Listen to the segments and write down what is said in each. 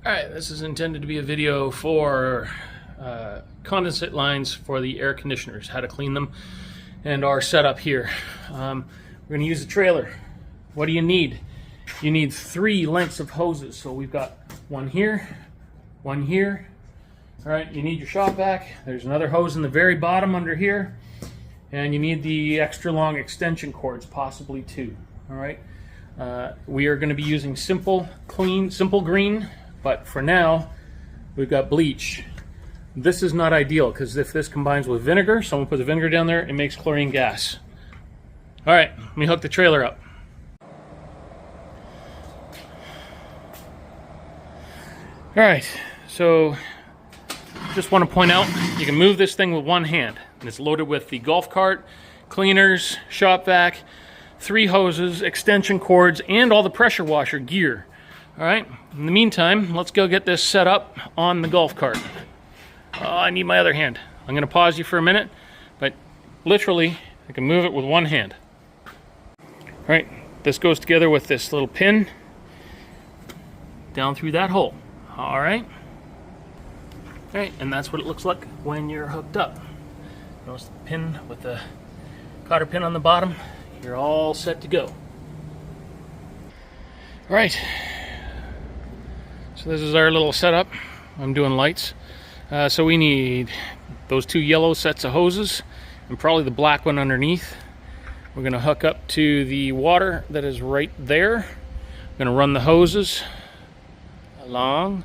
Alright, this is intended to be a video for condensate lines for the air conditioners, how to clean them, and our setup here. We're going to use a trailer. What do you need? You need 3 lengths of hoses. So we've got one here, one here. Alright, you need your shop vac. There's another hose in the very bottom under here. And you need the extra long extension cords, possibly 2. Alright, we are going to be using simple green. But for now, we've got bleach. This is not ideal because if this combines with vinegar, someone puts the vinegar down there, it makes chlorine gas. All right, let me hook the trailer up. All right, so just want to point out, you can move this thing with one hand. And it's loaded with the golf cart, cleaners, shop vac, 3 hoses, extension cords, and all the pressure washer gear. All right, in the meantime, let's go get this set up on the golf cart. Oh, I need my other hand. I'm going to pause you for a minute, but literally, I can move it with one hand. All right, this goes together with this little pin down through that hole. All right. All right, and that's what it looks like when you're hooked up. Notice the pin with the cotter pin on the bottom. You're all set to go. All right. So this is our little setup. I'm doing lights. So we need those 2 yellow sets of hoses and probably the black one underneath. We're going to hook up to the water that is right there. I'm going to run the hoses along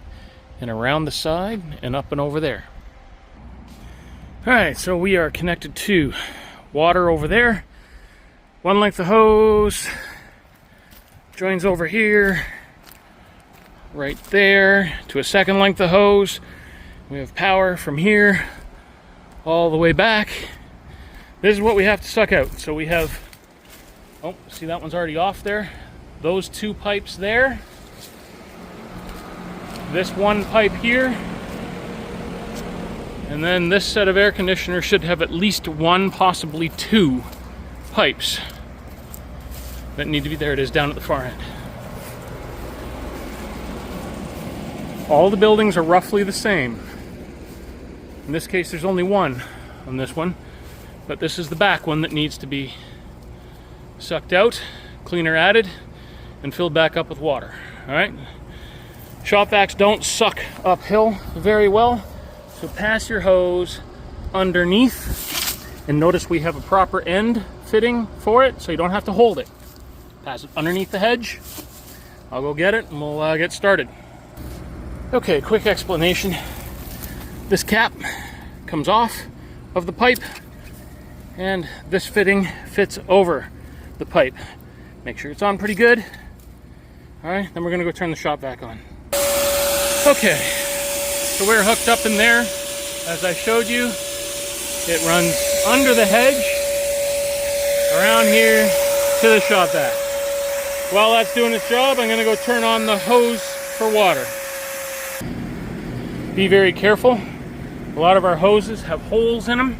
and around the side and up and over there. Alright, so we are connected to water over there. 1 length of hose joins over here. Right there to a 2nd length of hose. We have power from here all the way back. This is what we have to suck out. So we have, oh, see that one's already off there. Those 2 pipes there. This 1 pipe here. And then this set of air conditioners should have at least 1, possibly 2 pipes that need to be there. It is down at the far end. All the buildings are roughly the same. In this case, there's only 1 on this one, but this is the back one that needs to be sucked out, cleaner added, and filled back up with water. All right. Shop vacs don't suck uphill very well, so pass your hose underneath, and notice we have a proper end fitting for it, so you don't have to hold it. Pass it underneath the hedge. I'll go get it, and we'll get started. Okay, quick explanation. This cap comes off of the pipe and this fitting fits over the pipe. Make sure it's on pretty good. Alright, then we're going to go turn the shop vac on. Okay, so we're hooked up in there. As I showed you, it runs under the hedge, around here to the shop vac. While that's doing its job, I'm going to go turn on the hose for water. Be very careful. A lot of our hoses have holes in them.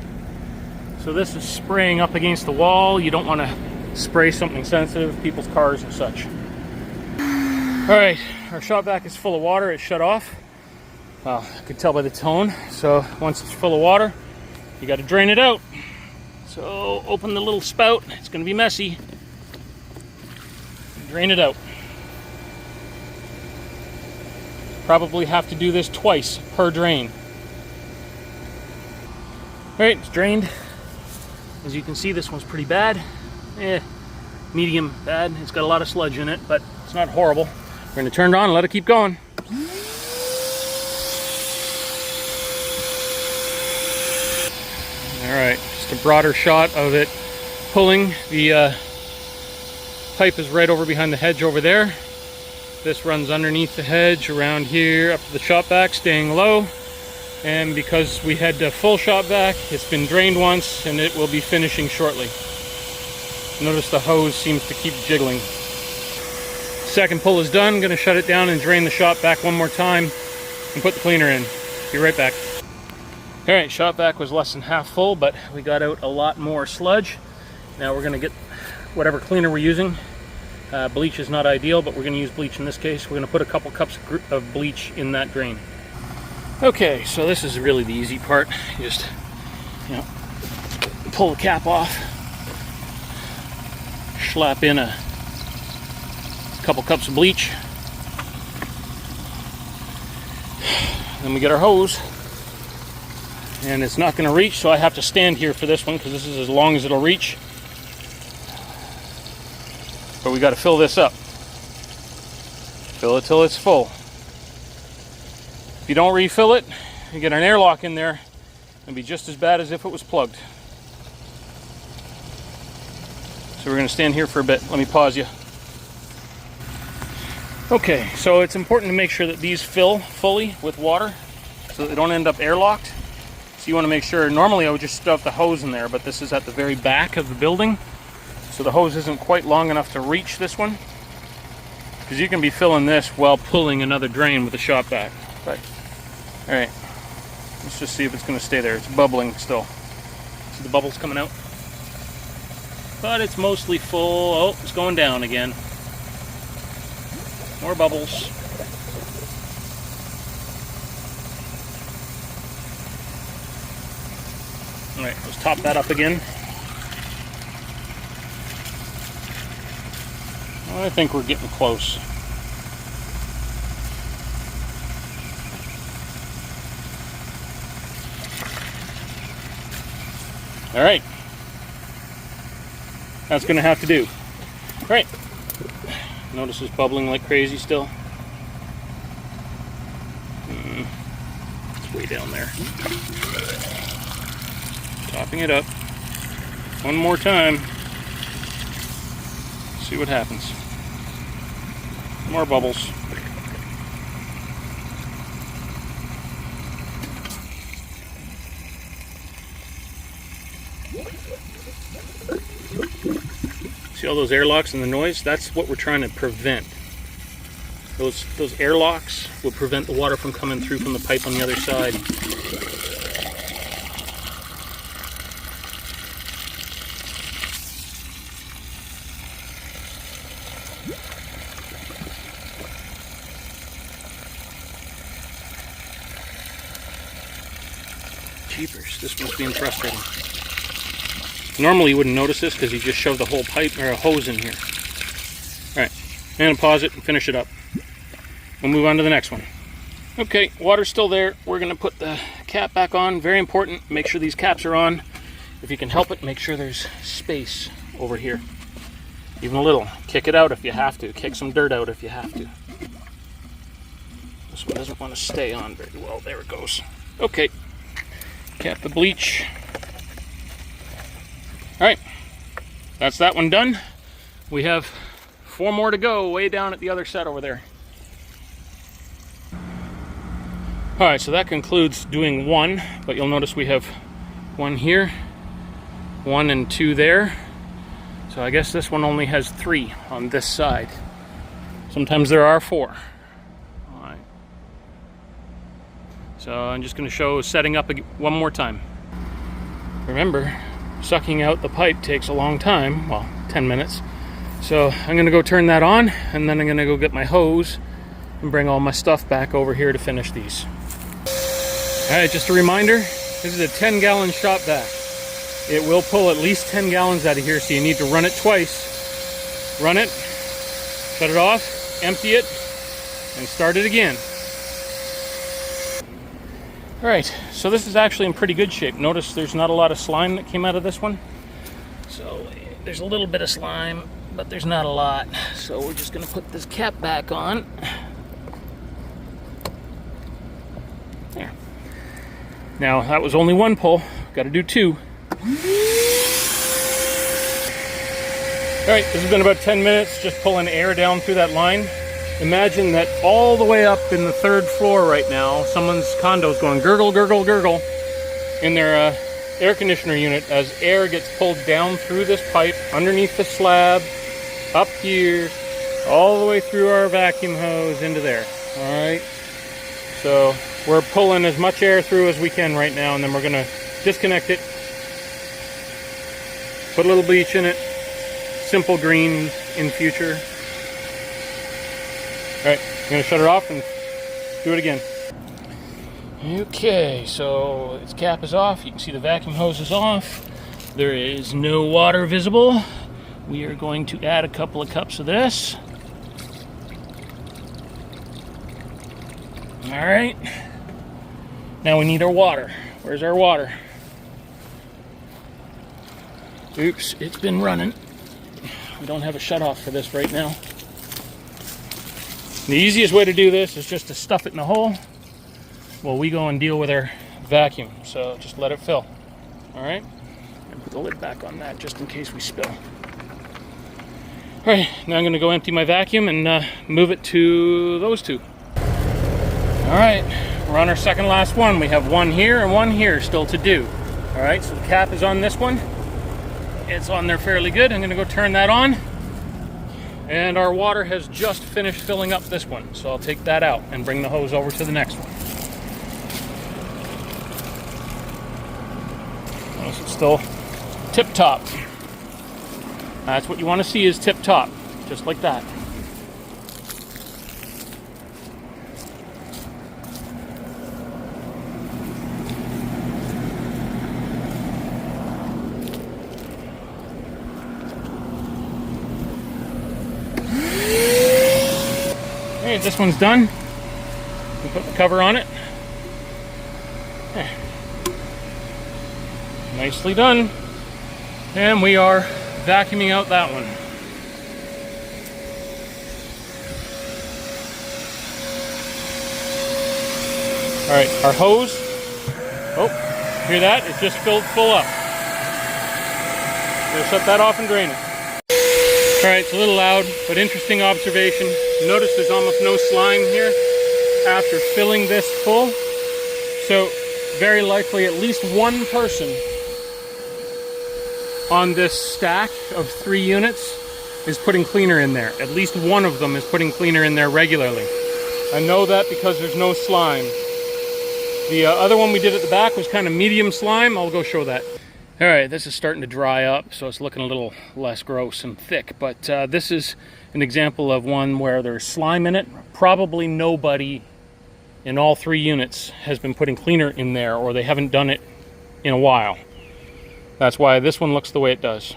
So this is spraying up against the wall. You don't want to spray something sensitive, people's cars and such. Alright, our shop vac is full of water. It's shut off. Well, I could tell by the tone. So once it's full of water, you got to drain it out. So open the little spout. It's going to be messy. Drain it out. Probably have to do this twice per drain. Alright, it's drained. As you can see, this one's pretty bad. Medium bad. It's got a lot of sludge in it, but it's not horrible. We're going to turn it on and let it keep going. Alright, just a broader shot of it pulling. The pipe is right over behind the hedge over there. This runs underneath the hedge, around here, up to the shop vac, staying low. And because we had a full shop vac, it's been drained once, and it will be finishing shortly. Notice the hose seems to keep jiggling. Second pull is done. I'm going to shut it down and drain the shop vac one more time and put the cleaner in. Be right back. Alright, shop vac was less than half full, but we got out a lot more sludge. Now we're going to get whatever cleaner we're using Bleach is not ideal, but we're going to use bleach in this case. We're going to put a couple cups of bleach in that drain. Okay, so this is really the easy part. You just, pull the cap off, slap in a couple cups of bleach, then we get our hose, and it's not going to reach, so I have to stand here for this one because this is as long as it'll reach. But we got to fill this up. Fill it till it's full. If you don't refill it, you get an airlock in there, it'll be just as bad as if it was plugged. So we're going to stand here for a bit. Let me pause you. Okay, so it's important to make sure that these fill fully with water so that they don't end up airlocked. So you want to make sure, normally I would just stuff the hose in there, but this is at the very back of the building. So the hose isn't quite long enough to reach this one. Because you can be filling this while pulling another drain with a shop vac. Right. Alright, let's just see if it's going to stay there. It's bubbling still. See the bubbles coming out? But it's mostly full. Oh, it's going down again. More bubbles. Alright, let's top that up again. I think we're getting close. All right, that's going to have to do. All right, notice it's bubbling like crazy still. It's way down there. Topping it up one more time. See what happens. More bubbles. See all those airlocks and the noise? That's what we're trying to prevent. Those airlocks will prevent the water from coming through from the pipe on the other side. Jeepers, this must be frustrating. Normally you wouldn't notice this because you just shove the whole pipe or a hose in here. Alright, I'm going to pause it and finish it up. We'll move on to the next one. Okay, water's still there. We're going to put the cap back on. Very important, make sure these caps are on. If you can help it, make sure there's space over here. Even a little. Kick it out if you have to. Kick some dirt out if you have to. This one doesn't want to stay on very well. There it goes. Okay. Cap the bleach. Alright, that's that one done. We have 4 more to go way down at the other set over there. Alright, so that concludes doing 1, but you'll notice we have 1 here, 1 and 2 there. So I guess this one only has 3 on this side. Sometimes there are 4. Alright. So I'm just going to show setting up one more time. Remember, sucking out the pipe takes a long time, well, 10 minutes. So I'm going to go turn that on, and then I'm going to go get my hose and bring all my stuff back over here to finish these. Alright, just a reminder, this is a 10-gallon shop vac. It will pull at least 10 gallons out of here, so you need to run it twice. Run it, shut it off, empty it, and start it again. Alright, so this is actually in pretty good shape. Notice there's not a lot of slime that came out of this one. So there's a little bit of slime, but there's not a lot. So we're just going to put this cap back on. There. Now that was only 1 pull. Got to do 2. Alright, this has been about 10 minutes just pulling air down through that line. Imagine that all the way up in the 3rd floor right now, someone's condo is going gurgle, gurgle, gurgle in their air conditioner unit as air gets pulled down through this pipe, underneath the slab, up here, all the way through our vacuum hose into there. Alright, so we're pulling as much air through as we can right now, and then we're going to disconnect it, put a little bleach in it, simple green in future. I'm going to shut it off and do it again. Okay, so its cap is off. You can see the vacuum hose is off. There is no water visible. We are going to add a couple of cups of this. All right. Now we need our water. Where's our water? Oops, it's been running. We don't have a shut-off for this right now. The easiest way to do this is just to stuff it in the hole while we go and deal with our vacuum. So just let it fill. All right? And put the lid back on that just in case we spill. All right, now I'm going to go empty my vacuum and move it to those two. All right, we're on our second last one. We have one here and one here still to do. All right, so the cap is on this one. It's on there fairly good. I'm going to go turn that on. And our water has just finished filling up this one. So I'll take that out and bring the hose over to the next one. Notice it's still tip-top. That's what you want to see, is tip-top, just like that. Okay, this one's done. We put the cover on it. Nicely done. And we are vacuuming out that one. All right, our hose. Oh, hear that? It just filled full up. We'll shut that off and drain it. All right, it's a little loud, but interesting observation. Notice there's almost no slime here after filling this full. So very likely at least one person on this stack of 3 units is putting cleaner in there. At least one of them is putting cleaner in there regularly. I know that because there's no slime. The other one we did at the back was kind of medium slime. I'll go show that. All right, this is starting to dry up, so it's looking a little less gross and thick, but this is an example of one where there's slime in it. Probably nobody in all 3 units has been putting cleaner in there, or they haven't done it in a while. That's why this one looks the way it does.